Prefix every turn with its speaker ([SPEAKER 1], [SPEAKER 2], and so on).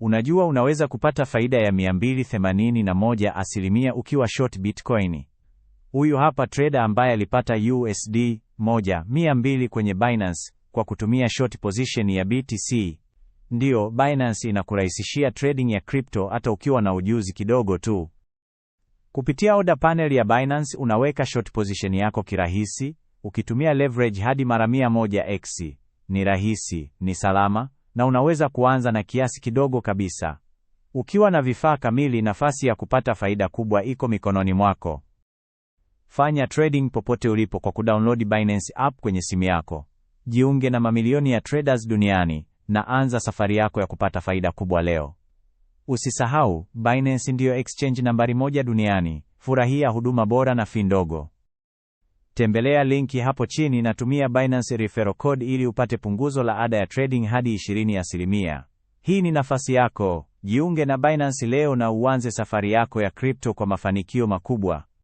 [SPEAKER 1] Unajua unaweza kupata faida ya 281% ukiwa short Bitcoin. Huyu hapa trader ambaye alipata USD 1,200 kwenye Binance kwa kutumia short position ya BTC. Ndio, Binance inakurahisishia trading ya crypto hata ukiwa na ujuzi kidogo tu. Kupitia order panel ya Binance unaweka short position yako kirahisi, ukitumia leverage hadi mara 100x. Ni rahisi, ni salama, na unaweza kuanza na kiasi kidogo kabisa. Ukiwa na vifaa kamili, nafasi ya kupata faida kubwa iko mikononi mwako. Fanya trading popote ulipo kwa kudownload Binance app kwenye simu yako. Jiunge na mamilioni ya traders duniani na anza safari yako ya kupata faida kubwa leo. Usisahau, Binance ndiyo exchange nambari 1 duniani. Furahia huduma bora na fee ndogo. Tembelea linki hapo chini na tumia Binance referral code ili upate punguzo la ada ya trading hadi 20%. Hii ni nafasi yako. Jiunge na Binance leo na uanze safari yako ya crypto kwa mafanikio makubwa.